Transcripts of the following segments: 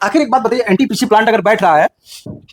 आखिर एक बात बताइए, एनटीपीसी प्लांट अगर बैठ रहा है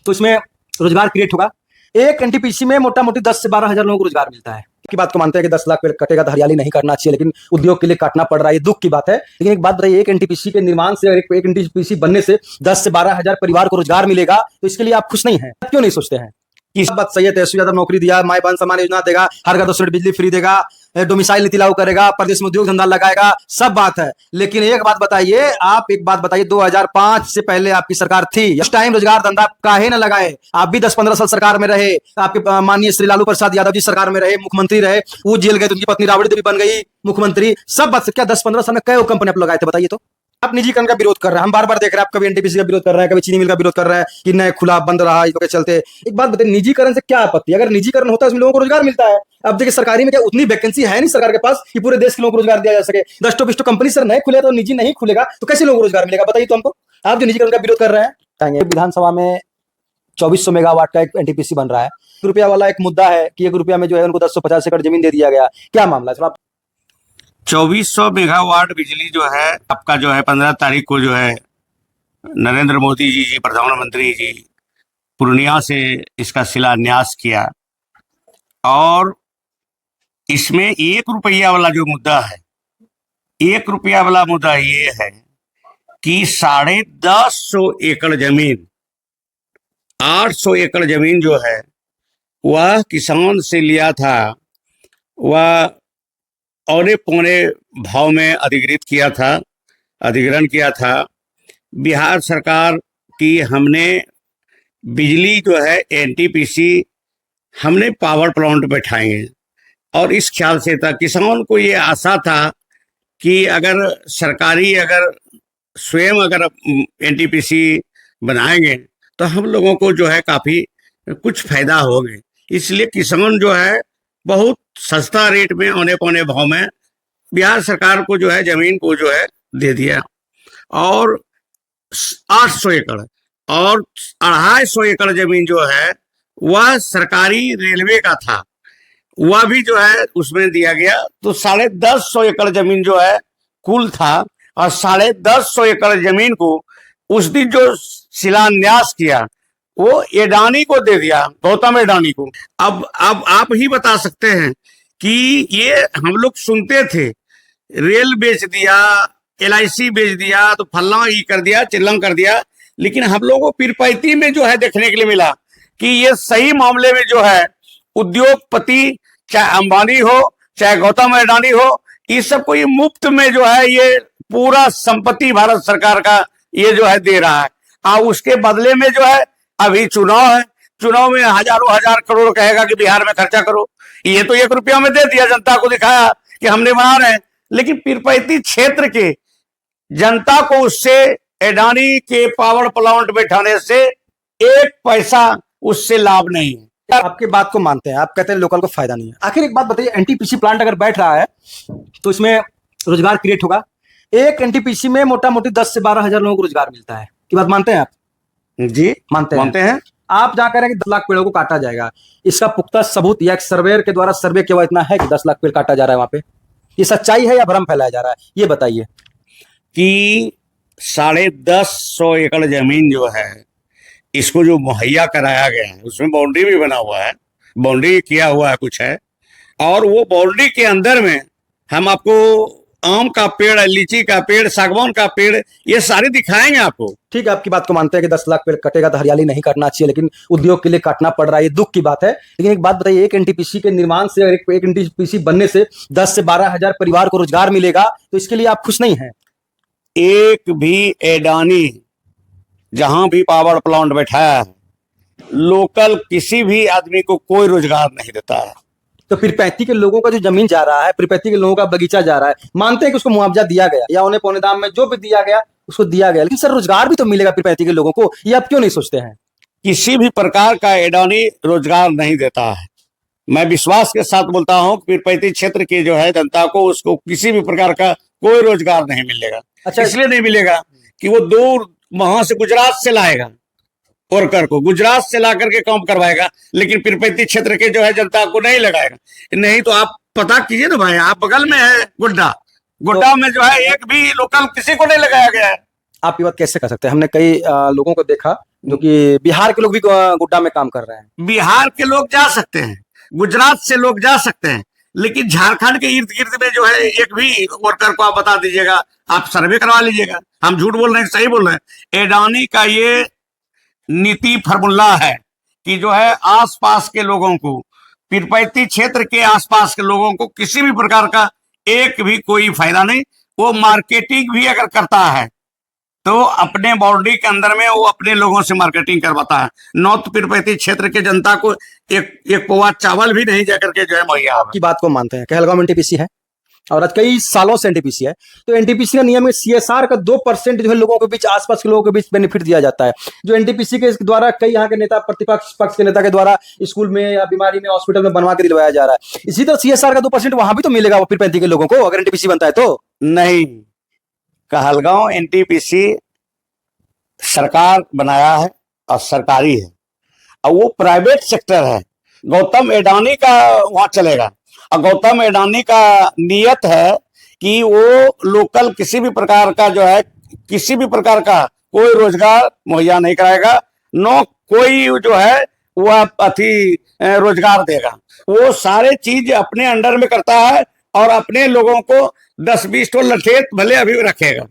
तो इसमें रोजगार क्रिएट होगा। एक एनटीपीसी में मोटा मोटी 10 से 12 हजार लोगों को रोजगार मिलता है। की बात को मानते हैं कि 10 लाख पेड़ कटेगा तो हरियाली नहीं करना चाहिए, लेकिन उद्योग के लिए काटना पड़ रहा है, ये दुख की बात है। लेकिन एक बात बताइए, एक एनटीपीसी के निर्माण से, एक एनटीपीसी बनने से 10 से 12 हजार परिवार को रोजगार मिलेगा, तो इसके लिए आप खुश नहीं है? क्यों नहीं सोचते हैं? इस बात सही है, तेजस्वी यादव नौकरी दिया, माई बहन सम्मान योजना देगा, हर घर 200 यूनिट बिजली फ्री देगा, डोमिसाइल नीति लागू करेगा, प्रदेश में उद्योग धंधा लगाएगा, सब बात है। लेकिन एक बात बताइए, आप एक बात बताइए, 2005 से पहले आपकी सरकार थी, उस टाइम रोजगार धंधा काहे न लगाए? आप भी 10-15 साल सरकार में रहे, आपके माननीय श्री लालू प्रसाद यादव जी सरकार में रहे, मुख्यमंत्री रहे, वो जेल गए तो उनकी पत्नी राबड़ी देवी बन गई मुख्यमंत्री, सब बात से क्या 10-15 साल में कई कंपनी आप लगाए थे? बताइए तो। आप निजीकरण का विरोध कर रहे हैं, हम बार बार देख रहे हैं, आप कभी एनटीपीसी का विरोध कर रहे हैं, कभी चीनी मिल का विरोध कर रहे हैं कि नए खुला बंद रहा इसके चलते। एक बात बताइए, निजीकरण से क्या आपत्ति? अगर निजीकरण होता है उसमें लोगों को रोजगार मिलता है। अब देखिए, सरकारी में क्या उतनी वैकेंसी है नहीं सरकार के पास कि पूरे देश के लोगों को रोजगार दिया जा सके। 10-20 कंपनी सर नहीं खुले तो निजी नहीं खुलेगा तो कैसे लोगों को रोजगार मिलेगा? बताइए तो हमको। आप जो निजीकरण का विरोध कर रहे हैं, विधानसभा में 2400 मेगावाट का एक एनटीपीसी बन रहा है, ₹1 वाला एक मुद्दा है कि ₹1 में जो है उनको 1050 एकड़ जमीन दे दिया गया, क्या मामला है? 2400 मेगावाट बिजली जो है आपका जो है 15 तारीख को जो है नरेंद्र मोदी जी प्रधानमंत्री जी पूर्णिया से इसका शिलान्यास किया। और इसमें ₹1 वाला जो मुद्दा है, ₹1 वाला मुद्दा ये है कि 150 एकड़ जमीन, 800 एकड़ जमीन जो है वह किसान से लिया था, वह औने पौने भाव में अधिग्रहण किया था। बिहार सरकार की हमने बिजली जो है एनटीपीसी हमने पावर प्लांट बैठाएंगे, और इस ख्याल से था, किसान को ये आशा था कि अगर सरकारी स्वयं एनटीपीसी बनाएंगे तो हम लोगों को जो है काफ़ी कुछ फायदा होगा। इसलिए किसान जो है बहुत सस्ता रेट में औने पौने भाव में बिहार सरकार को जो है जमीन को जो है दे दिया। और 800 एकड़ और 250 एकड़ जमीन जो है वह सरकारी रेलवे का था, वह भी जो है उसमें दिया गया। तो 150 एकड़ जमीन जो है कुल था, और 150 एकड़ जमीन को उस दिन जो शिलान्यास किया वो अडानी को दे दिया, गौतम अडानी को। अब आप ही बता सकते हैं कि ये हम लोग सुनते थे, रेल बेच दिया, LIC बेच दिया, तो फल्ला ही कर दिया, चिल्लम कर दिया। लेकिन हम लोगों को पीरपैंती में जो है देखने के लिए मिला कि ये सही मामले में जो है उद्योगपति, चाहे अंबानी हो चाहे गौतम अडानी हो, इस सबको ये मुफ्त में जो है ये पूरा संपत्ति भारत सरकार का ये जो है दे रहा है। और उसके बदले में जो है अभी चुनाव है, चुनाव में हजारों हजार करोड़ कहेगा कि बिहार में खर्चा करो। ये तो ₹1 में दे दिया, जनता को दिखाया कि हमने बना रहे हैं, लेकिन पीरपैंती क्षेत्र के जनता को उससे अडानी के पावर प्लांट बैठाने से 1 पैसा उससे लाभ नहीं है। आपकी बात को मानते हैं, आप कहते हैं लोकल को फायदा नहीं है। आखिर एक बात बताइए, एनटीपीसी प्लांट अगर बैठ रहा है तो इसमें रोजगार क्रिएट होगा। एक एनटीपीसी में मोटा मोटी 10 से 12 हजार लोगों को रोजगार मिलता है। की बात मानते हैं आप? जी मानते हैं। आप जहाँ कह रहे हैं कि 10 लाख पेड़ों को काटा जाएगा, इसका पुख्ता सबूत या एक सर्वेयर के द्वारा सर्वे किया हुआ इतना है कि 10 लाख पेड़ काटा जा रहा है वहां पे? ये सच्चाई है या भ्रम फैलाया जा रहा है, ये बताइए। कि 150 एकड़ जमीन जो है इसको जो मुहैया कराया गया है, उसमें बाउंड्री भी बना हुआ है, बाउंड्री किया हुआ है कुछ है, और वो बाउंड्री के अंदर में हम आपको आम का पेड़, लीची का पेड़, सागवान का पेड़, ये सारे दिखाएंगे आपको। ठीक है, आपकी बात को मानते हैं कि 10 लाख पेड़ कटेगा तो हरियाली नहीं करना चाहिए, लेकिन उद्योग के लिए काटना पड़ रहा है, ये दुख की बात है। लेकिन एक बात बताइए, एक एनटीपीसी के निर्माण से, एक एनटीपीसी बनने से 10 से 12 हजार परिवार को रोजगार मिलेगा, तो इसके लिए आप खुश नहीं है? एक भी अडानी जहां भी पावर प्लांट बैठाया है, लोकल किसी भी आदमी को कोई रोजगार नहीं देता है। तो पीरपैंती के लोगों का जो जमीन जा रहा है, पीरपैंती के लोगों का बगीचा जा रहा है, मानते हैं कि उसको मुआवजा दिया गया या औने पौने दाम में जो भी दिया गया उसको दिया गया, लेकिन सर रोजगार भी तो मिलेगा पीरपैंती के लोगों को, ये आप क्यों नहीं सोचते हैं? किसी भी प्रकार का अडानी रोजगार नहीं देता है। मैं विश्वास के साथ बोलता हूं कि पीरपैंती क्षेत्र की जो है जनता को, उसको किसी भी प्रकार का कोई रोजगार नहीं मिलेगा। अच्छा, इसलिए नहीं मिलेगा कि वो दूर वहां से गुजरात से लाएगा वर्कर को, गुजरात से ला करके काम करवाएगा, लेकिन पीरपैंती क्षेत्र के जो है जनता को नहीं लगाएगा। नहीं तो आप पता कीजिए ना भाई, आप बगल में है गुड्डा में जो है एक भी लोकल किसी को नहीं लगाया गया है। आप ये बात कैसे कर सकते हैं? हमने कई लोगों को देखा जो कि बिहार के लोग भी गुड्डा में काम कर रहे हैं। बिहार के लोग जा सकते हैं, गुजरात से लोग जा सकते हैं, लेकिन झारखंड के इर्द गिर्द में जो है एक भी वर्कर को आप बता दीजिएगा, आप सर्वे करवा लीजिएगा। हम झूठ बोल रहे हैं, सही बोल रहे हैं। एडानी का ये नीति फॉर्मूला है कि जो है आसपास के लोगों को, पीरपैंती क्षेत्र के आसपास के लोगों को किसी भी प्रकार का एक भी कोई फायदा नहीं। वो मार्केटिंग भी अगर करता है तो अपने बाउंड्री के अंदर में वो अपने लोगों से मार्केटिंग करवाता है। नॉर्थ पीरपैंती क्षेत्र के जनता को एक पौवा चावल भी नहीं जाकर के जो है मुहैया। आपकी बात को मानते हैं। कहलगांव एनटीपीसी है और आज कई सालों से एनटीपीसी है, तो एनटीपीसी का नियम है सीएसआर का 2% जो है लोगों के बीच, आसपास के लोगों के बीच बेनिफिट दिया जाता है। जो एनटीपीसी के द्वारा कई यहाँ के नेता, प्रतिपक्ष पक्ष के नेता के द्वारा स्कूल में या बीमारी में, हॉस्पिटल में बनवा के दिलवाया जा रहा है। इसी तरह सीएसआर का 2% वहां भी तो मिलेगा वो पीरपैंती के लोगों को, अगर एनटीपीसी बनता है तो। नहीं, कहलगांव एनटीपीसी सरकार बनाया है और सरकारी है, और वो प्राइवेट सेक्टर है। गौतम अडानी का वहां चलेगा, और गौतम अडानी का नियत है कि वो लोकल किसी भी प्रकार का जो है, किसी भी प्रकार का कोई रोजगार मुहैया नहीं कराएगा, नो कोई जो है वह रोजगार देगा। वो सारे चीज अपने अंडर में करता है और अपने लोगों को 10-20 तो लठेत भले अभी रखेगा,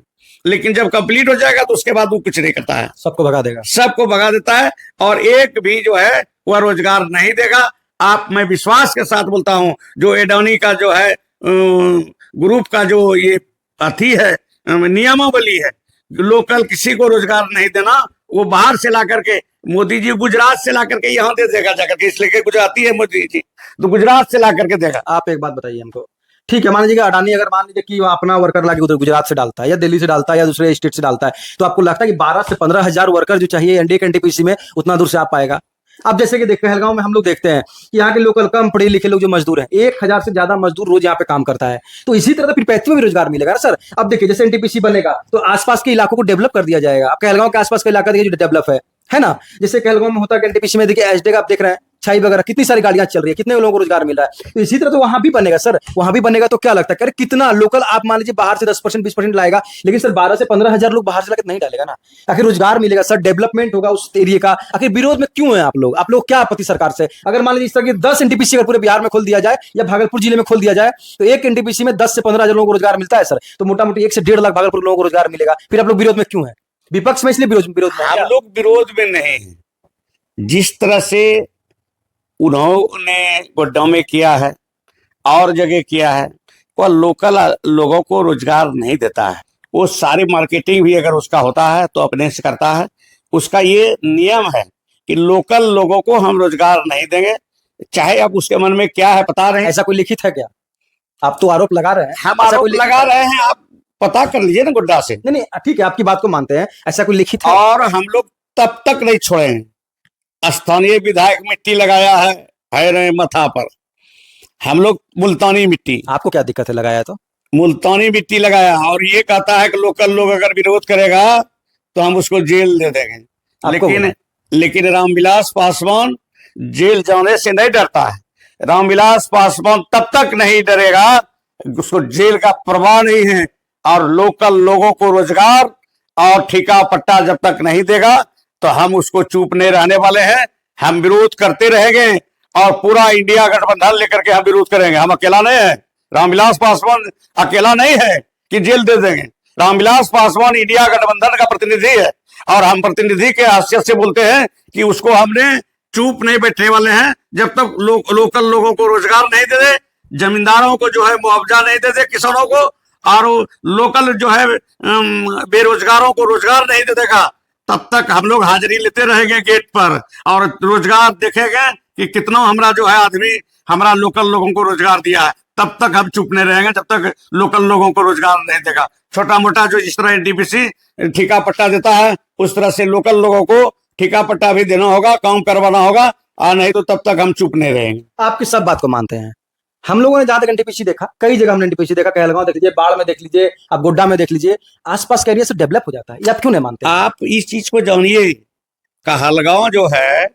लेकिन जब कंप्लीट हो जाएगा तो उसके बाद वो कुछ नहीं करता है, सबको भगा देगा, सबको भगा देता है और एक भी जो है वह रोजगार नहीं देगा। आप, मैं विश्वास के साथ बोलता हूं, जो एडानी का जो है ग्रुप का जो ये है, नियमावली है, लोकल किसी को रोजगार नहीं देना, वो बाहर से ला करके, मोदी जी गुजरात से ला करके यहाँ दे देगा जाकर के, इसलिए गुजराती है मोदी जी, तो गुजरात से ला करके देगा। आप एक बात बताइए हमको, ठीक है, मान लीजिए अडानी अगर मान लीजिए कि वो अपना वर्कर लाके उधर गुजरात से डालता है या दिल्ली से डालता है या दूसरे स्टेट से डालता है, तो आपको लगता है कि 12 से 15 हजार वर्कर जो चाहिए एनटीपीसी में उतना दूर से आ पाएगा? अब जैसे कि कहलगांव में हम लोग देखते हैं कि यहाँ के लोकल कम पढ़े लिखे लोग जो मजदूर हैं, 1000 से ज्यादा मजदूर रोज यहाँ पे काम करता है। तो इसी तरह पीरपैंती में भी रोजगार मिलेगा ना सर। अब देखिए, जैसे एनटीपीसी बनेगा तो आसपास के इलाकों को डेवलप कर दिया जाएगा। अब कहलगांव के आसपास का इलाका देखिए जो डेवलप है ना। जैसे कहलगांव में होता है एनटीपीसी में, देखिए एचडी का आप देख रहे हैं, छाई वगैरह कितनी सारी गाड़ियां चल रही है, कितने लोगों को रोजगार मिल रहा है। तो इसी तरह तो वहां भी बनेगा सर, वहां भी बनेगा तो क्या लगता है, कितना लोकल, आप मान लीजिए बाहर से 10% 20% लाएगा, लेकिन सर 12 से 15 हजार लोग बाहर से लाकर नहीं डालेगा ना। आखिर रोजगार मिलेगा सर, डेवलपमेंट होगा उस एरिया का। आखिर विरोध में क्यों है आप लोग क्या आपत्ति सरकार से? अगर मान लीजिए इस तरह की 10 एनटीपीसी अगर पूरे बिहार में खोल दिया जाए या भागलपुर जिले में खोल दिया जाए, तो एक एनटीपीसी में 10 से 15 हजार लोगों को रोजगार मिलता है सर, तो मोटा मोटी 1 से 1.5 लाख भागलपुर लोगों को रोजगार मिलेगा। फिर आप लोग विरोध में क्यों है? विपक्ष में इसलिए विरोध में? हम लोग विरोध में नहीं है। जिस तरह से उन्होंने गोड्डा में किया है और जगह किया है, वह लोकल लोगों को रोजगार नहीं देता है। वो सारी मार्केटिंग भी अगर उसका होता है तो अपने से करता है। उसका ये नियम है कि लोकल लोगों को हम रोजगार नहीं देंगे, चाहे अब उसके मन में क्या है पता नहीं। ऐसा कोई लिखित है क्या? आप तो आरोप लगा रहे हैं। हम आरोप लगा रहे हैं, आप पता कर लीजिए ना गोड्डा से। नहीं, ठीक है, आपकी बात को मानते हैं, ऐसा कोई लिखित है? और हम लोग तब तक नहीं छोड़े। स्थानीय विधायक मिट्टी लगाया है मथा पर, हम लोग मुल्तानी मिट्टी। आपको क्या दिक्कत है लगाया तो? मुल्तानी मिट्टी लगाया और ये कहता है कि लोकल लोग अगर विरोध करेगा तो हम उसको जेल दे देंगे। लेकिन रामविलास पासवान जेल जाने से नहीं डरता है। रामविलास पासवान तब तक नहीं डरेगा, उसको जेल का परवाह नहीं है, और लोकल लोगों को रोजगार और ठेका पट्टा जब तक नहीं देगा तो हम उसको चुप नहीं रहने वाले हैं। हम विरोध करते रहेंगे और पूरा इंडिया गठबंधन लेकर के हम विरोध करेंगे। हम अकेला नहीं है, रामविलास पासवान अकेला नहीं है कि जेल दे देंगे। रामविलास पासवान इंडिया गठबंधन का प्रतिनिधि है और हम प्रतिनिधि के हैसियत से बोलते हैं कि उसको हमने चुप नहीं बैठने वाले हैं जब तक लोकल लोगों को रोजगार नहीं दे दे, जमींदारों को जो है मुआवजा नहीं दे दे, किसानों को, और लोकल जो है बेरोजगारों को रोजगार नहीं दे देगा, तब तक हम लोग हाजिरी लेते रहेंगे गेट पर और रोजगार देखेंगे कि कितना हमारा जो है आदमी हमारा लोकल लोगों को रोजगार दिया है। तब तक हम चुप नहीं रहेंगे जब तक लोकल लोगों को रोजगार नहीं देगा। छोटा मोटा जो जिस तरह एनटीपीसी ठेका पट्टा देता है उस तरह से लोकल लोगों को ठेका पट्टा भी देना होगा, काम करवाना होगा, और नहीं तो तब तक हम चुप नहीं रहेंगे। आपकी सब बात को मानते हैं। हम लोगों ने जहां तक एनटीपीसी देखा, कई जगह हमने एनटीपीसी देखा, कहलगांव देख लीजिए, बाढ़ में देख लीजिए, आप गोड्डा में देख लीजिए, आसपास का एरिया से डेवलप हो जाता है। ये आप क्यों नहीं मानते? आप इस चीज को जानिए, कहलगांव जो है,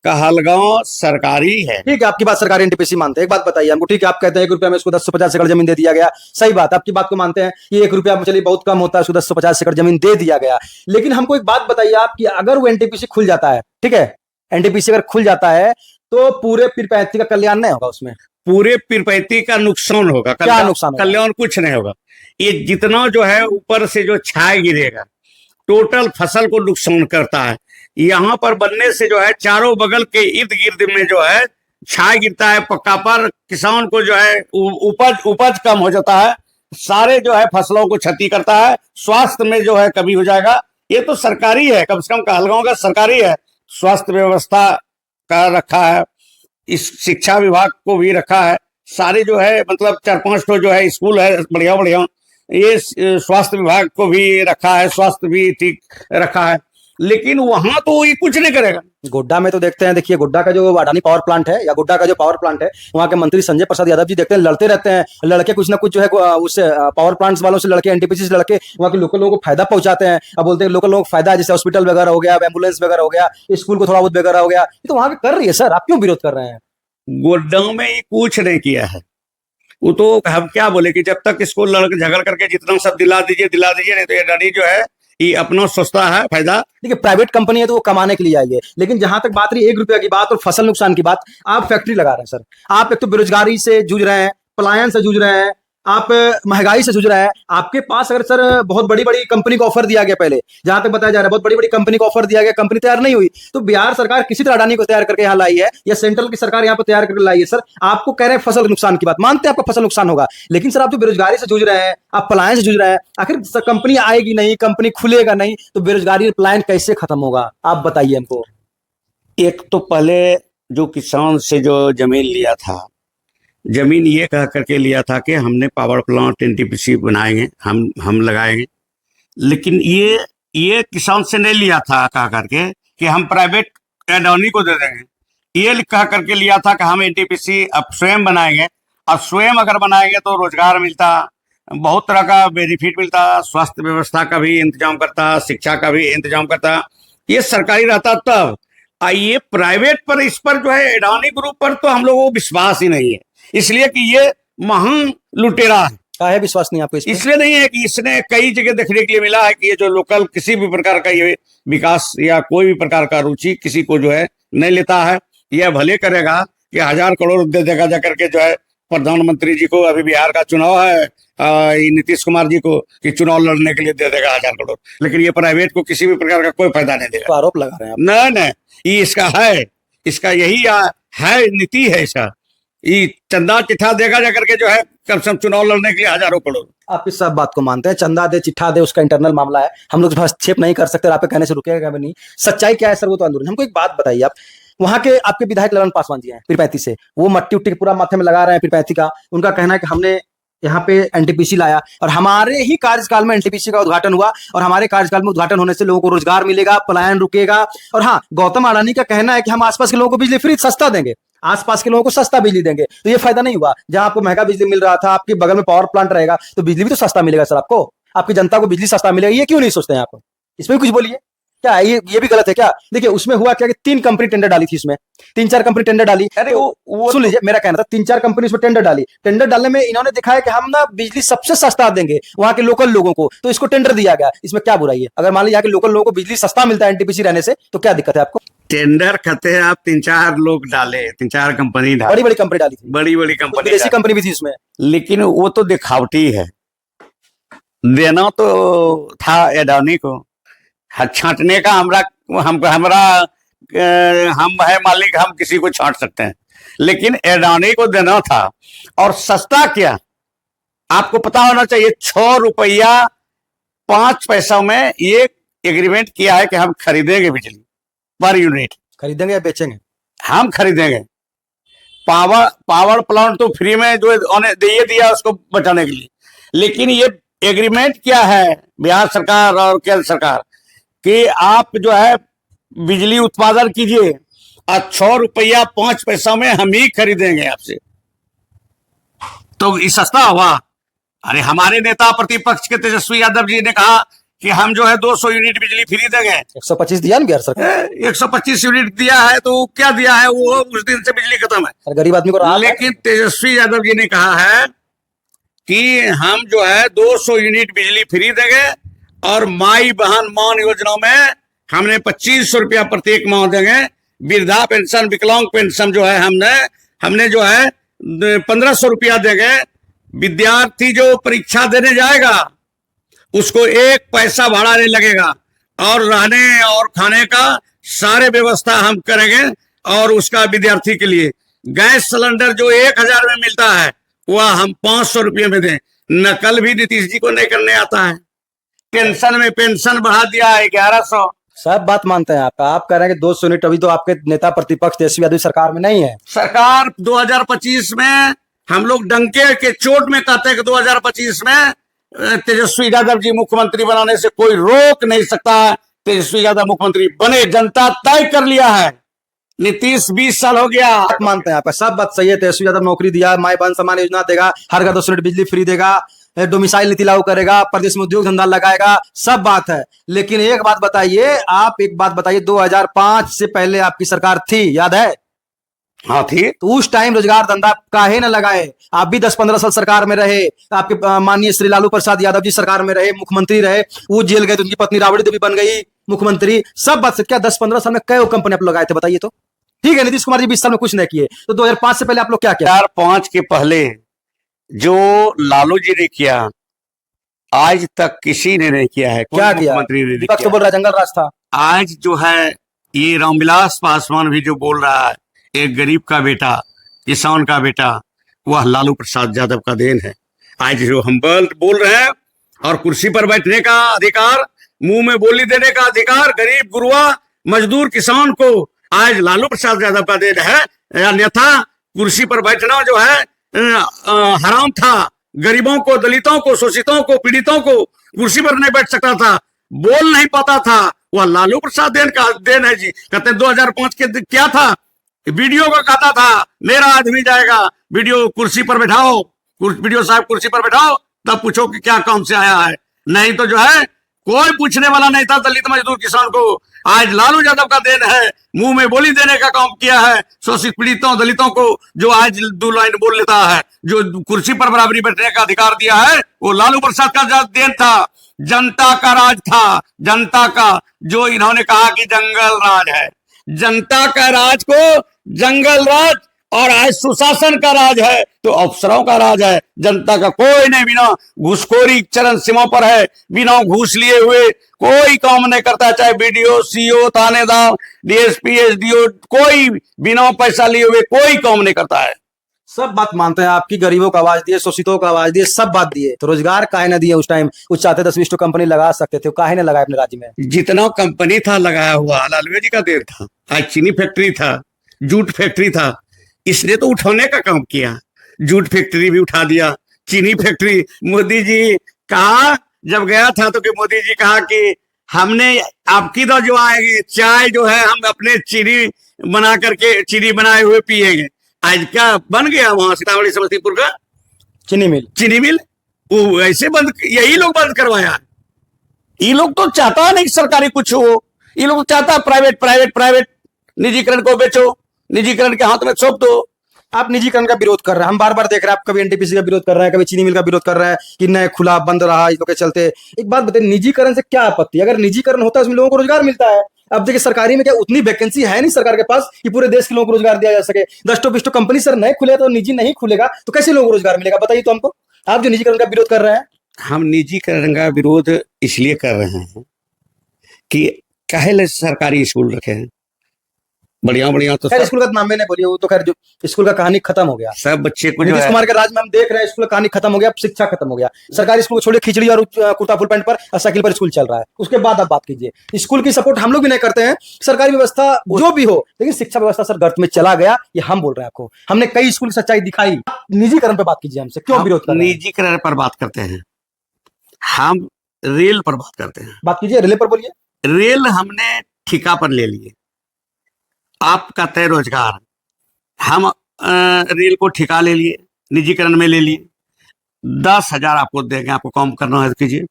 कहलगांव सरकारी है। ठीक है, आपकी बात सरकारी एनटीपीसी मानते हैं। एक बात बताइए हमको, ठीक है आप कहते हैं 1 रुपया में इसको 10 से 50 एकड़ जमीन दे दिया गया, सही बात, आपकी बात को मानते हैं। ये 1 रुपया चलिए बहुत कम होता है, उसको 10 से 50 एकड़ जमीन दे दिया गया। लेकिन हमको एक बात बताइए आप कि अगर वो एनटीपीसी खुल जाता है, ठीक है, एनटीपीसी अगर खुल जाता है तो पूरे पीरपैंती का कल्याण नहीं होगा, उसमें पूरे पीरपैंती का नुकसान होगा। क्या नुकसान होगा? कल्याण कुछ नहीं होगा। ये जितना जो है ऊपर से जो छाया गिरेगा टोटल फसल को नुकसान करता है। यहाँ पर बनने से जो है चारों बगल के इर्द गिर्द में जो है छाया गिरता है पक्का पर, किसान को जो है उपज कम हो जाता है, सारे जो है फसलों को क्षति करता है, स्वास्थ्य में जो है कमी हो जाएगा। ये तो सरकारी है, कम से कम कहलगांव का सरकारी है, स्वास्थ्य व्यवस्था का रखा है, इस शिक्षा विभाग को भी रखा है, सारे जो है मतलब 4-5 तो जो है स्कूल है बढ़िया बढ़िया, ये स्वास्थ्य विभाग को भी रखा है, स्वास्थ्य भी ठीक रखा है, लेकिन वहां तो ये कुछ नहीं करेगा। गोड्डा में तो देखते हैं, देखिए गोड्डा का जो अडानी पावर प्लांट है या गोड्डा का जो पावर प्लांट है, वहां के मंत्री संजय प्रसाद यादव जी देखते हैं लड़ते रहते हैं, लड़के कुछ ना कुछ जो है उस पावर प्लांट्स वालों से लड़के, एनटीपीसी से लड़के वहां के लोकल लोगों को फायदा पहुंचाते हैं। अब बोलते हैं लोकल लोगों को फायदा है, जैसे हॉस्पिटल वगैरह हो गया, एम्बुलेंस वगैरह हो गया, स्कूल को थोड़ा बहुत वगैरह हो गया, ये तो वहां पे कर रही है सर, आप क्यों विरोध कर रहे हैं? गोड्डा में ये कुछ नहीं किया है। वो तो हम क्या बोले कि जब तक इसको झगड़ करके जितना सब दिला दीजिए, नहीं तो ये अडानी जो है ये अपना सोचता है फायदा। देखिए प्राइवेट कंपनी है तो वो कमाने के लिए आई है, लेकिन जहां तक बात रही 1 रुपया की बात और फसल नुकसान की बात, आप फैक्ट्री लगा रहे हैं सर, आप एक तो बेरोजगारी से जूझ रहे हैं, पलायन से जूझ रहे हैं, आप महंगाई से जूझ रहे हैं। आपके पास अगर सर बहुत बड़ी बड़ी कंपनी को ऑफर दिया गया, पहले जहां तक बताया जा रहा है बहुत बड़ी बड़ी कंपनी को ऑफर दिया गया, कंपनी तैयार नहीं हुई, तो बिहार सरकार किसी तरह अडानी को तैयार करके यहाँ लाई है, या सेंट्रल की सरकार यहाँ पर तैयार करके लाई है। सर आपको कह रहे हैं फसल नुकसान की बात, मानते हैं आपका फसल नुकसान होगा, लेकिन सर आप जो बेरोजगारी से जूझ रहे हैं, आप पलायन से जूझ रहे हैं, आखिर कंपनी आएगी नहीं, कंपनी खुलेगा नहीं, तो बेरोजगारी पलायन कैसे खत्म होगा, आप बताइए हमको। एक तो पहले जो किसान से जो जमीन लिया था, जमीन ये कह करके लिया था कि हमने पावर प्लांट एनटीपीसी बनाएंगे, हम लगाएंगे, लेकिन ये किसान से नहीं लिया था कह करके कि हम प्राइवेट अडानी को दे देंगे। ये कह करके लिया था कि हम एनटीपीसी अब स्वयं बनाएंगे, और स्वयं अगर बनाएंगे तो रोजगार मिलता, बहुत तरह का बेनिफिट मिलता, स्वास्थ्य व्यवस्था का भी इंतजाम करता, शिक्षा का भी इंतजाम करता, ये सरकारी रहता तब। ये प्राइवेट पर, इस पर जो है अडानी ग्रुप पर तो हम लोगों को विश्वास ही नहीं है, इसलिए कि ये महान लुटेरा है। काहे विश्वास नहीं आपको? इसलिए नहीं है कि इसने कई जगह देखने के लिए मिला है कि ये जो लोकल किसी भी प्रकार का ये विकास या कोई भी प्रकार का रुचि किसी को जो है नहीं लेता है। यह भले करेगा कि 1000 करोड़ दे देगा जाकर के जो है प्रधानमंत्री जी को, अभी बिहार का चुनाव है, नीतीश कुमार जी को कि चुनाव लड़ने के लिए दे देगा 1000 करोड़, लेकिन ये प्राइवेट को किसी भी प्रकार का कोई फायदा नहीं देगा। तो आरोप लगा रहे हैं आप? नहीं, ये इसका है, इसका यही है नीति है इसका। ये चंदा चिट्ठा देगा जाकर के जो है कम से कम चुनाव लड़ने के लिए 1000 करोड़। आप इस सब बात को मानते हैं, चंदा दे चिट्ठा दे उसका इंटरनल मामला है, हम लोग हस्तक्षेप नहीं कर सकते, आपके कहने से रुकेगा भी नहीं। सच्चाई क्या है सर, वो तो आंदोलन। हमको एक बात बताइए आप, वहां के आपके विधायक ललन पासवान जी हैं पीरपैंती से, वो मट्टी उट्टी पूरा माथे में लगा रहे हैं पीरपैंती का, उनका कहना है कि हमने यहाँ पे एनटीपीसी लाया और हमारे ही कार्यकाल में एनटीपीसी का उद्घाटन हुआ, और हमारे कार्यकाल में उद्घाटन होने से लोगों को रोजगार मिलेगा, पलायन रुकेगा। और हाँ, गौतम अडानी का कहना है कि हम आसपास के लोगों को बिजली फ्री सस्ता देंगे, आसपास के लोगों को सस्ता बिजली देंगे, तो ये फायदा नहीं हुआ। जहां आपको महंगा बिजली मिल रहा था, आपके बगल में पावर प्लांट रहेगा तो बिजली भी तो सस्ता मिलेगा सर, आपको, आपकी जनता को बिजली सस्ता मिलेगा, ये क्यों नहीं सोचते हैं आप? इसमें कुछ बोलिए, क्या ये भी गलत है क्या? देखिए उसमें हुआ क्या कि 3 कंपनी टेंडर डाली थी, इसमें 3-4 कंपनी टेंडर डाली। अरे वो सुन लीजिए, मेरा कहना था 3-4 कंपनी उसमें टेंडर डाली, टेंडर डालने में इन्होंने दिखाया कि हम ना बिजली सबसे सस्ता देंगे वहां के लोकल लोगों को, तो इसको टेंडर दिया गया। इसमें क्या बुराई है? अगर मान लीजिए यहाँ के लोकल लोगों को बिजली सस्ता मिलता है एनटीपीसी रहने से, तो क्या दिक्कत है आपको? टेंडर कहते हैं आप 3-4 लोग डाले, 3-4 कंपनी डाले, बड़ी बड़ी कंपनी डाली थी, बड़ी कंपनी, विदेशी कंपनी भी थी उसमें, लेकिन वो तो दिखावटी है। देना तो था अडानी को, छांटने का हमरा हम है मालिक, हम किसी को छांट सकते हैं, लेकिन अडानी को देना था। और सस्ता क्या, आपको पता होना चाहिए, 6 रुपया 5 पैसा में ये एग्रीमेंट किया है कि हम खरीदेंगे बिजली पर यूनिट, खरीदेंगे या बेचेंगे? हम खरीदेंगे। पावर प्लांट तो फ्री में जो दे दिया उसको बचाने के लिए, लेकिन ये एग्रीमेंट क्या है बिहार सरकार और केंद्र सरकार कि आप जो है बिजली उत्पादन कीजिए और 6 रुपया 5 पैसा में हम ही खरीदेंगे आपसे, तो ये सस्ता हुआ। अरे हमारे नेता प्रतिपक्ष के तेजस्वी यादव जी ने कहा कि हम जो है 200 यूनिट बिजली फ्री देंगे। 125 दिया ना बिहार सरकार। 125 यूनिट दिया है तो क्या दिया है, वो उस दिन से बिजली खत्म है। और गरीब आदमी को राहत है। लेकिन तेजस्वी यादव जी ने कहा है कि हम जो है 200 यूनिट बिजली फ्री देंगे और माई बहन मान योजना में हमने 2500 रुपया प्रत्येक माह देंगे। वृद्धा पेंशन, विकलांग पेंशन जो है हमने जो है 1500 रुपया देंगे। विद्यार्थी जो परीक्षा देने जाएगा उसको 1 पैसा भाड़ा नहीं लगेगा और रहने और खाने का सारे व्यवस्था हम करेंगे। और उसका विद्यार्थी के लिए गैस सिलेंडर जो 1000 में मिलता है वह हम 500 रुपये में दें। नकल भी नीतीश जी को नहीं करने आता है। पेंशन में पेंशन बढ़ा दिया है 1100। सब बात मानते हैं आप कह रहे हैं कि 200 यूनिट। अभी तो आपके नेता प्रतिपक्ष तेजस्वी यादव सरकार में नहीं है। सरकार 2025 में हम लोग डंके के चोट में कहते हैं कि 2025 में तेजस्वी यादव जी मुख्यमंत्री बनाने से कोई रोक नहीं सकता। तेजस्वी यादव मुख्यमंत्री बने, जनता तय कर लिया है। नीतीश 20 साल हो गया। आप मानते हैं आपका सब बात सही है। तेजस्वी यादव नौकरी दिया, माई बहन सम्मान योजना देगा, हर घर 200 यूनिट बिजली फ्री देगा, डोमिसाइल नीति लागू करेगा, प्रदेश में उद्योग धंधा लगाएगा, सब बात है। लेकिन एक बात बताइए 2005 से पहले आपकी सरकार थी, याद है? हाँ थी। तो उस टाइम रोजगार धंधा काहे न लगाए? आप भी 10-15 साल सरकार में रहे। आपके माननीय श्री लालू प्रसाद यादव जी सरकार में रहे, मुख्यमंत्री रहे, वो जेल गए तो उनकी पत्नी राबड़ी देवी बन गई मुख्यमंत्री। सब बात से क्या 10-15 साल में कई कंपनी आप लोग लगाए थे बताइए तो? ठीक है, नीतीश कुमार जी 20 साल में कुछ नहीं किए, तो 2005 से पहले आप लोग क्या किया? 2005 के पहले जो लालू जी ने किया आज तक किसी ने नहीं किया है। क्या किया? मुख्यमंत्री ने विपक्ष तो बोल रहा है जंगल राज था। आज जो है ये रामविलास पासवान भी जो बोल रहा है, एक गरीब का बेटा, किसान का बेटा, वह लालू प्रसाद यादव का देन है। आज जो हम बोल रहे हैं और कुर्सी पर बैठने का अधिकार, मुंह में बोली देने का अधिकार गरीब गुरुआ मजदूर किसान को आज लालू प्रसाद यादव का देन है। अन्यथा कुर्सी पर बैठना जो है हराम था। गरीबों को, दलितों को, शोषितों को, पीड़ितों को कुर्सी पर नहीं बैठ सकता था, बोल नहीं पाता था, वह लालू प्रसाद देन है जी। कहते 2005 के क्या था, वीडियो को कहता था मेरा आदमी जाएगा, वीडियो कुर्सी पर बैठाओ, वीडियो साहब कुर्सी पर बैठाओ, तब पूछो कि क्या काम से आया है। नहीं तो जो है कोई पूछने वाला नहीं था दलित मजदूर किसान को। आज लालू यादव का देन है, मुंह में बोली देने का काम किया है। शोषित पीड़ितों दलितों को जो आज 2 लाइन बोल लेता है, जो कुर्सी पर बराबरी बैठने का अधिकार दिया है, वो लालू प्रसाद का देन था। जनता का राज था, जनता का, जो इन्होंने कहा कि जंगल राज है। जनता का राज को जंगल राज और आज सुशासन का राज है तो अफसरों का राज है। जनता का कोई नहीं, बिना घूसखोरी चरम सीमा पर है, बिना घूस लिए हुए कोई काम नहीं करता। चाहे बीडीओ, सीओ, थानेदार, डीएसपी, एसडीओ, कोई बिना पैसा लिए हुए कोई काम नहीं करता है। सब बात मानते हैं आपकी। गरीबों का आवाज दिए, शोषितों का आवाज दिए, सब बात दिए, तो रोजगार काहे ना दिए उस टाइम? वो चाहते 10-20 तो कंपनी लगा सकते थे, काहे ना लगाए अपने राज्य में? जितना कंपनी था लगाया हुआ लालू जी का देर था। आज चीनी फैक्ट्री था, जूट फैक्ट्री था, इसने तो उठाने का काम किया। जूट फैक्ट्री भी उठा दिया, चीनी फैक्ट्री। मोदी जी कहा, जब गया था तो कि मोदी जी कहा कि हमने आपकी तो जो आएगी चाय जो है हम अपने चीनी बना करके, चीनी बनाए हुए पिएंगे। आज क्या बन गया वहां सीतामढ़ी समस्तीपुर का चीनी मिल वो ऐसे बंद, यही लोग बंद करवाया। ये लोग तो चाहता नहीं सरकारी कुछ हो, ये लोग चाहता प्राइवेट निजीकरण को बेचो, निजीकरण के हाथ में सौंप दो। आप निजीकरण का विरोध कर रहे हैं, हम बार बार देख रहे हैं, आप कभी एनटीपीसी का विरोध कर रहे हैं, कभी चीनी मिल का विरोध कर रहे हैं कि नए खुला बंद रहा इसके चलते। एक बात बताइए, निजीकरण से क्या आपत्ति? अगर निजीकरण होता है उसमें लोगों को रोजगार मिलता है। अब देखिए सरकारी में क्या उतनी वैकेंसी है नहीं सरकार के पास कि पूरे देश के लोगों को रोजगार दिया जा सके। 10-20 कंपनी सर नहीं खुले तो निजी नहीं खुलेगा तो कैसे लोगों को रोजगार मिलेगा बताइए तो हमको। आप जो निजीकरण का विरोध कर रहे हैं, हम निजीकरण का विरोध इसलिए कर रहे हैं कि काहे सरकारी स्कूल रखे हैं बढ़िया तो खैर स्कूल का नाम में नहीं बोलिए, वो तो खैर जो स्कूल का कहानी खत्म हो गया। सब बच्चे को नीतीश कुमार के राज में हम देख रहे हैं स्कूल का कहानी खत्म हो गया, शिक्षा खत्म हो गया। सरकारी स्कूल को छोड़िए, खिचड़ी और कुर्ता फुल पैंट पर और साइकिल पर स्कूल चल रहा है। उसके बाद आप बात कीजिए, स्कूल की सपोर्ट हम लोग भी नहीं करते हैं, सरकारी व्यवस्था जो भी हो, लेकिन शिक्षा व्यवस्था सर गर्त में चला गया, ये हम बोल रहे हैं आपको। हमने कई स्कूल की सच्चाई दिखाई। निजीकरण पर बात कीजिए हमसे, क्यों विरोध कर रहे हैं? निजीकरण पर बात करते हैं, हम रेल पर बात करते हैं। बात कीजिए, रेल पर बोलिए। रेल हमने ठेका पर ले लिए, आप कहते हैं रोजगार, हम रेल को ठेका ले लिए, निजीकरण में ले लिए। 10,000 आपको देंगे, आपको काम करना है तो कीजिए।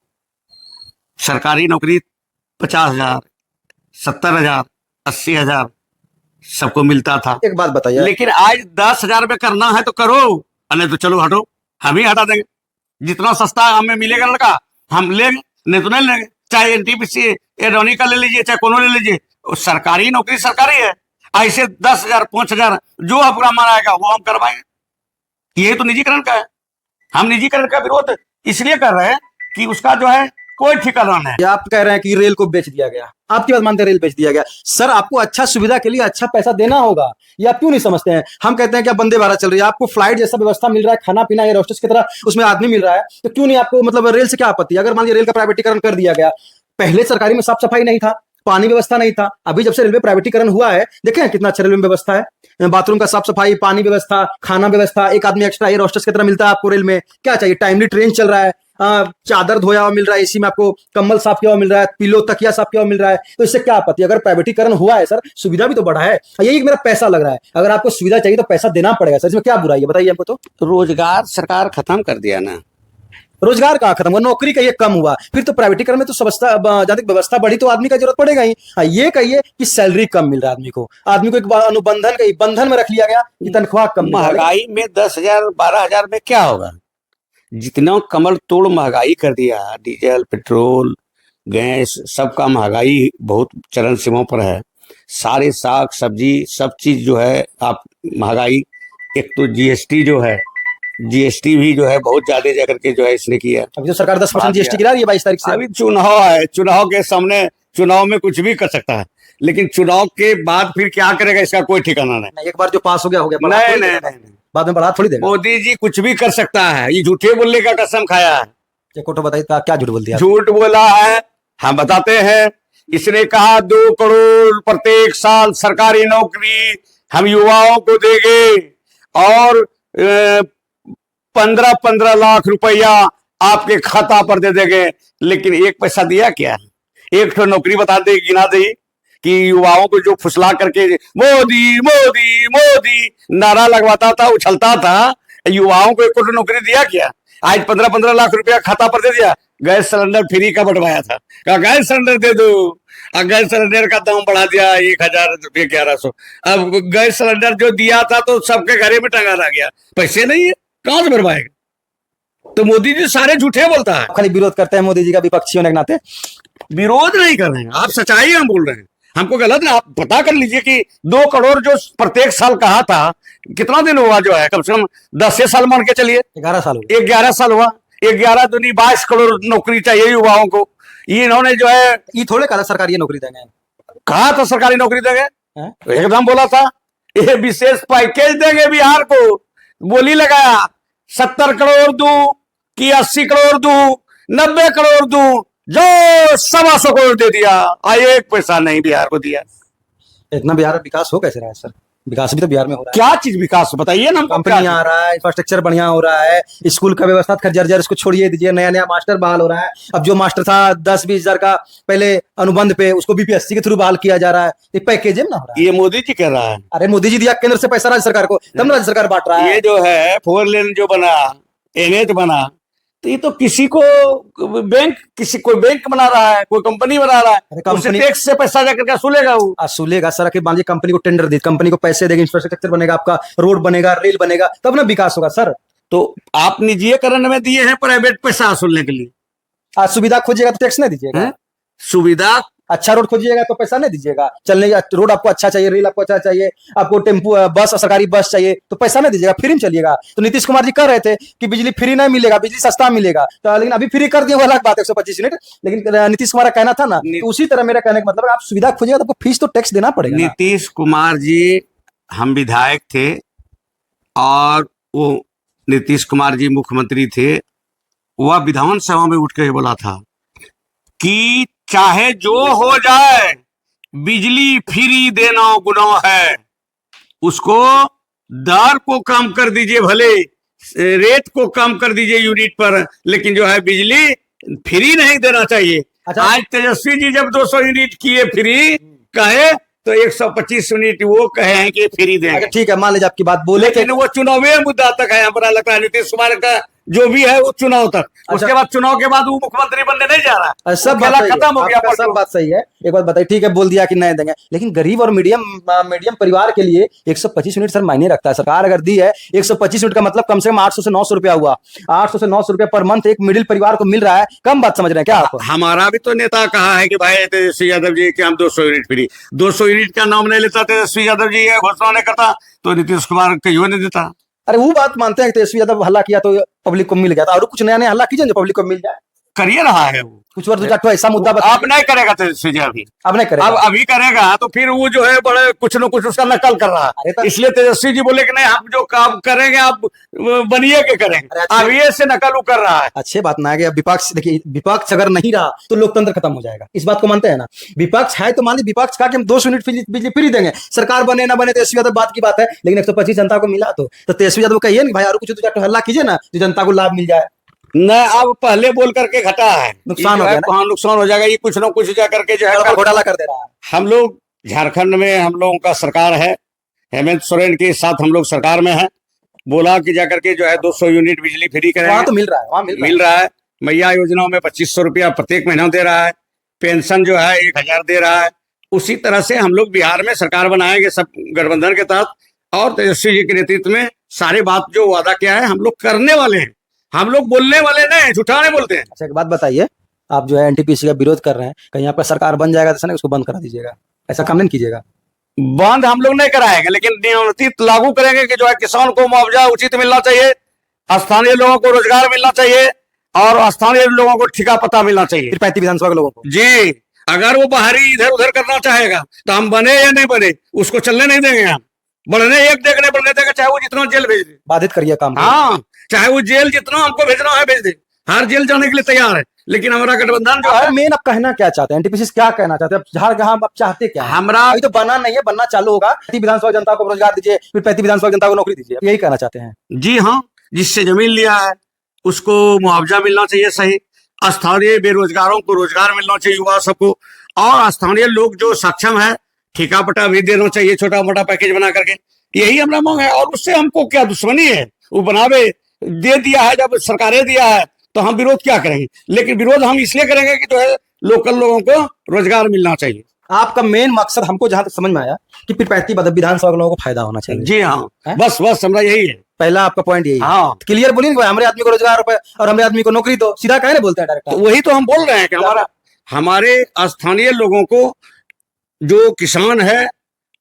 सरकारी नौकरी 50,000, 70,000, 80,000 सबको मिलता था। एक बात बताइए, लेकिन आज 10,000 में करना है तो करो, नहीं तो चलो हटो, हम ही हटा देंगे। जितना सस्ता हमें मिलेगा लड़का हम लेंगे, नहीं तो नहीं लेंगे। चाहे एनटीपीसी एरोनी का ले लीजिए, चाहे कोनो ले लीजिए, सरकारी नौकरी सरकारी है। ऐसे 10,000, 5,000 जो आपका मन आएगा वो हम करवाएंगे। ये तो निजीकरण का है। हम निजीकरण का विरोध इसलिए कर रहे हैं कि उसका जो है कोई ठिकाना नहीं। या आप कह रहे हैं कि रेल को बेच दिया गया, आपकी बात मानते हैं रेल बेच दिया गया। सर आपको अच्छा सुविधा के लिए अच्छा पैसा देना होगा, ये आप क्यों नहीं समझते हैं? हम कहते हैं कि वंदे भारत चल रही है, आपको फ्लाइट जैसा व्यवस्था मिल रहा है, खाना पीना एयर होस्टेस की तरह उसमें आदमी मिल रहा है, तो क्यों नहीं आपको मतलब रेल से क्या आपत्ति? अगर मान लीजिए रेल का प्राइवेटीकरण कर दिया गया, पहले सरकारी में साफ सफाई नहीं था, पानी व्यवस्था नहीं था, अभी जब से रेलवे प्राइवेटीकरण हुआ है देखें कितना अच्छा रेलवे में व्यवस्था है, बाथरूम का साफ सफाई, पानी व्यवस्था, खाना व्यवस्था, एक आदमी एक्स्ट्रा एयर होस्टेस की तरह मिलता है आपको रेल में। क्या चाहिए? टाइमली ट्रेन चल रहा है, चादर धोया हुआ मिल रहा है, इसी में आपको कंबल साफ किया हुआ मिल रहा है, पिलो तकिया साफ किया हुआ मिल रहा है, तो इससे क्या आपत्ति? अगर प्राइवेटीकरण हुआ है सर, सुविधा भी तो बढ़ा है। यही मेरा पैसा लग रहा है, अगर आपको सुविधा चाहिए तो पैसा देना पड़ेगा सर, इसमें क्या बुराई है बताइए हमको। तो रोजगार सरकार खत्म कर दिया ना। रोजगार कहाँ खत्म हुआ? नौकरी का ये कम हुआ, फिर तो प्राइवेटीकरण में तो व्यवस्था बढ़ी तो आदमी का जरूरत पड़ेगा ही। ये कहिए कि सैलरी कम मिल रहा है आदमी को एक अनुबंधन बंधन में रख लिया गया कि तनख्वाह कम। महंगाई में 10,000, 12,000 में क्या होगा? जितना कमर तोड़ महंगाई कर दिया, डीजल, पेट्रोल, गैस, सबका महंगाई बहुत चरम सीमा पर है। सारे साग सब्जी सब चीज जो है आप महंगाई, एक तो जीएसटी जो है, जीएसटी भी जो है बहुत ज्यादा जाकर के जो है इसने किया। अभी तो सरकार 10% जीएसटी गिरा रही है 22 तारीख से। अभी चुनाव है, चुनाव के सामने चुनाव में कुछ भी कर सकता है, लेकिन चुनाव के बाद फिर क्या करेगा इसका कोई ठिकाना नहीं। एक बार जो पास हो गया नहीं, बाद में बढ़ा थोड़ी देगा। मोदी जी कुछ भी कर सकता है, ये झूठे बोलने का कसम खाया है। कोटो बताइए क्या झूठ बोल दिया? झूठ बोला है, हम बताते हैं। इसने कहा 2 करोड़ प्रत्येक साल सरकारी नौकरी हम युवाओं को देंगे और 15-15 लाख रुपया आपके खाता पर दे देंगे, लेकिन एक पैसा दिया क्या? एक तो नौकरी बता दे, गिना दे कि युवाओं को जो फुसला करके मोदी मोदी मोदी नारा लगवाता था, उछलता था, युवाओं को एक तो नौकरी दिया क्या? आज 15-15 लाख रुपया खाता पर दे दिया। गैस सिलेंडर फ्री का बंटवाया था, कहा गैस सिलेंडर दे दो, और गैस सिलेंडर का दाम बढ़ा दिया 1,000 रुपये 1,100। अब गैस सिलेंडर जो दिया था तो सबके घरे में टंगा रह गया, पैसे नहीं है, कहां से भरवाएगा? तो मोदी जी सारे झूठे बोलता है। खाली विरोध करते हैं मोदी जी का, विपक्षी होने के नाते विरोध नहीं कर रहे हैं, आप सच्चाई हम बोल रहे हैं। हमको गलत है, आप पता कर लीजिए कि 2 करोड़ जो प्रत्येक साल कहा था, कितना दिन हुआ जो है, कम से कम 10 साल मान के चलिए, 11 साल 11 साल हुआ। 11 दूनी 22 करोड़ नौकरी चाहिए युवाओं को। ये इन्होंने जो है ये थोड़े कहा सरकारी नौकरी देंगे, कहा था सरकारी नौकरी देंगे, एकदम बोला था ये विशेष पैकेज देंगे बिहार को। बोली लगाया 70 करोड़ दूं कि 80 करोड़ दूं, 90 करोड़ दूं, जो 125 करोड़ दे दिया, एक पैसा नहीं बिहार को दिया। इतना बिहार में विकास हो कैसे रहा है सर? विकास भी तो बिहार में हो रहा है। क्या चीज विकास बताइए ना। कंपनी आ रहा है, इंफ्रास्ट्रक्चर बढ़िया हो रहा है, स्कूल का व्यवस्था जर्जर, इसको छोड़िए दीजिए, नया नया मास्टर बहाल हो रहा है। अब जो मास्टर था 10-20 हजार का पहले अनुबंध पे, उसको बीपीएससी के थ्रू बहाल किया जा रहा है। ये पैकेज में ना हो रहा है, ये मोदी जी कह रहा है। अरे मोदी जी दिया केंद्र से पैसा राज्य सरकार को, तब राज्य सरकार बांट रहा है। ये जो है 4 लेन जो बना, एनएच बना, तो ये तो किसी को बैंक, कोई बैंक बना रहा है, कोई कंपनी बना रहा है, कंपनी टैक्स से पैसा जाकर के असूलेगा। वो असूलेगा सर, के मान लीजिए कंपनी को टेंडर दी, कंपनी को पैसे देगी, इंफ्रास्ट्रक्चर बनेगा, आपका रोड बनेगा, रेल बनेगा, तब ना विकास होगा सर। तो आप निजीकरण में दिए हैं प्राइवेट पैसा असूलने के लिए। आज सुविधा खोजिएगा तो टैक्स नहीं दीजिएगा, सुविधा अच्छा रोड खोजिएगा तो पैसा नहीं दीजिएगा, चलने रोड आपको अच्छा चाहिए, रेल आपको अच्छा चाहिए, आपको टेम्पू बस सरकारी बस चाहिए तो पैसा नहीं दीजिएगा, फ्री में चलिएगा। तो नीतीश कुमार जी कह रहे थे कि बिजली फ्री नहीं मिलेगा, बिजली सस्ता मिलेगा, तो लेकिन अभी फ्री कर दिए, वो अलग बात है 125 यूनिट, लेकिन नीतीश कुमार का कहना था ना, तो उसी तरह मेरा कहने का मतलब आप सुविधा खोजिएगा तो आपको फीस तो टैक्स देना पड़ेगा। नीतीश कुमार जी, हम विधायक थे और वो नीतीश कुमार जी मुख्यमंत्री थे, वह विधानसभा में उठ के बोला था कि चाहे जो हो जाए बिजली फ्री देना गुनाह है, उसको दर को कम कर दीजिए, भले रेट को कम कर दीजिए यूनिट पर, लेकिन जो है बिजली फ्री नहीं देना चाहिए। अच्छा। आज तेजस्वी जी जब 200 यूनिट किए फ्री कहे, तो 125 यूनिट वो कहे हैं कि फ्री देंगे। ठीक है, मान लीजिए आपकी बात बोले, लेकिन वो चुनावी मुद्दा तक है। हमारा लगता है नीतीश कुमार का जो भी है वो चुनाव तक, उसके बाद चुनाव के बाद वो मुख्यमंत्री बनने नहीं जा रहा, सब खेला बात सही है, खत्म हो गया। आपका सब बात सही है। एक बात बताइए, ठीक है बोल दिया कि नहीं देंगे, लेकिन गरीब और मीडियम परिवार के लिए 125 यूनिट सर मायने रखता है। सरकार अगर दी है 125 यूनिट का मतलब कम से कम 800 से 900 रुपया हुआ। 800 से 900 रुपया पर मंथ एक मिडिल परिवार को मिल रहा है। कम बात समझ रहे हैं क्या आप? हमारा भी तो नेता कहा है कि भाई तेजस्वी यादव जी कि हम 200 यूनिट फ्री, 200 यूनिट का नाम नहीं लेता तेजस्वी यादव जी, ये घोषणा नहीं करता तो नीतीश कुमार कहीं नहीं देता। अरे वो बात मानते हैं कि तेजस्वी यादव हल्ला किया तो पब्लिक को मिल गया था, और कुछ नया नया हल्ला कीजिए जो पब्लिक को मिल जाए। करिए रहा है वो कुछ वर्ष जाटो ऐसा मुद्दा आप नहीं करेगा तेजस्वी जी अभी, अब नहीं करेगा। अब अभी करेगा तो फिर वो जो है बड़े कुछ न कुछ उसका नकल कर रहा अरे है, तो- इसलिए तेजस्वी जी बोले कि नहीं हम जो काम करेंगे आप बनिए के करेंगे, अरे अच्छा- अब ये से नकल वो कर रहा है। अच्छे बात ना है कि अब विपक्ष, देखिए विपक्ष अगर नहीं रहा तो लोकतंत्र खत्म हो जाएगा। इस बात को मानते हैं ना? विपक्ष है तो मान लीजिए विपक्ष का कि हम 200 यूनिट बिजली फ्री देंगे, सरकार बने ना बने तेजस्वी यादव बात की बात है, लेकिन 125 जनता को मिला तो तेजस्वी यादव कहिए ना भाई और कुछ दो चार हल्ला कीजिए ना जो जनता को लाभ मिल जाए। न अब पहले बोल करके घटा है, नुकसान हो गया ना? हाँ नुकसान हो जाएगा, ये कुछ ना कुछ जा करके जो है घोटाला कर दे रहा है। हम लोग झारखंड में हम लोगों का सरकार है, हेमंत सोरेन के साथ हम लोग सरकार में है, बोला कि जाकर के जो है 200 यूनिट बिजली फ्री वहां करेंगे, तो मिल रहा है, वहां मिल रहा है। मैया योजनाओं में 2500 रुपया प्रत्येक महीना दे रहा है, पेंशन जो है 1000 दे रहा है। उसी तरह से हम लोग बिहार में सरकार बनाएंगे सब गठबंधन के तहत, और तेजस्वी जी के नेतृत्व में सारे बात जो वादा किया है हम लोग करने वाले हैं, हम लोग बोलने वाले नहीं, झूठा नहीं बोलते हैं। अच्छा एक बात बताइए, आप जो है एनटीपीसी का विरोध कर रहे हैं, कहीं आपका सरकार बन जाएगा तो उसको बंद करा दीजिएगा, ऐसा काम नहीं कीजिएगा। बंद हम लोग नहीं कराएंगे, लेकिन नियमित लागू करेंगे कि जो है किसान को मुआवजा उचित मिलना चाहिए, स्थानीय लोगों को रोजगार मिलना चाहिए, और स्थानीय लोगों को ठिका पता मिलना चाहिए। फिर 35 विधानसभा के लोगों को जी, अगर वो बाहरी इधर उधर करना चाहेगा तो हम बने या नहीं बने उसको चलने नहीं देंगे, हम बढ़ने एक देखने बढ़ने देंगे, चाहे वो जितना जेल भेज दे। बाधित करिए काम को। हाँ, चाहे वो जेल जितना हमको भेजना है भेज दे, हर जेल जाने के लिए तैयार है, लेकिन हमारा गठबंधन जो है मेन अब कहना क्या चाहते हैं एनटीपीसी क्या कहना चाहते हैं? अब झारखंड आप चाहते क्या हैं? हमरा अभी तो बना नहीं है, बनना चालू होगा। 35 विधानसभा जनता को रोजगार दीजिए, फिर 35 विधानसभा जनता को नौकरी दीजिए, यही कहना चाहते हैं? जी हाँ, जिससे जमीन लिया है उसको मुआवजा मिलना चाहिए सही, स्थानीय बेरोजगारों को रोजगार मिलना चाहिए युवा सबको, और स्थानीय लोग जो सक्षम है ठेका पट्टा भी देना चाहिए, छोटा मोटा पैकेज बना करके, यही हमारा मांग है। और उससे हमको क्या दुश्मनी है, वो बनावे दे दिया है, जब सरकारें दिया है तो हम विरोध क्या करेंगे, लेकिन विरोध हम इसलिए करेंगे कि जो है लोकल लोगों को रोजगार मिलना चाहिए। आपका मेन मकसद हमको जहां तक समझ में आया कि फिर 35 विधानसभा के लोगों को फायदा होना चाहिए। जी हाँ, है? बस हमारा यही है, पहला आपका पॉइंट यही है। हाँ। क्लियर बोलिए ना, हमारे आदमी को रोजगार और हमारे आदमी को नौकरी दो, सीधा कहे ना बोलते हैं डायरेक्ट। तो वही तो हम बोल रहे हैं कि हमारे स्थानीय लोगों को, जो किसान है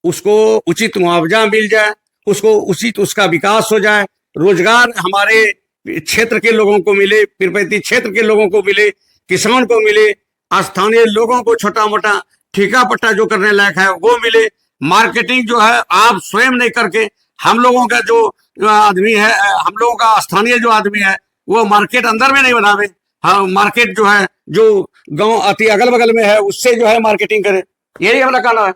उसको उचित मुआवजा मिल जाए, उसको उचित उसका विकास हो जाए, रोजगार हमारे क्षेत्र के लोगों को मिले, पीरपैंती क्षेत्र के लोगों को मिले, किसान को मिले, स्थानीय लोगों को छोटा मोटा ठेका पट्टा जो करने लायक है वो मिले, मार्केटिंग जो है आप स्वयं नहीं करके हम लोगों का जो आदमी है, हम लोगों का स्थानीय जो आदमी है वो मार्केट अंदर में नहीं बनावे, हाँ मार्केट जो है जो गांव अति अगल बगल में है उससे जो है मार्केटिंग करे, यही हमारा कहना है।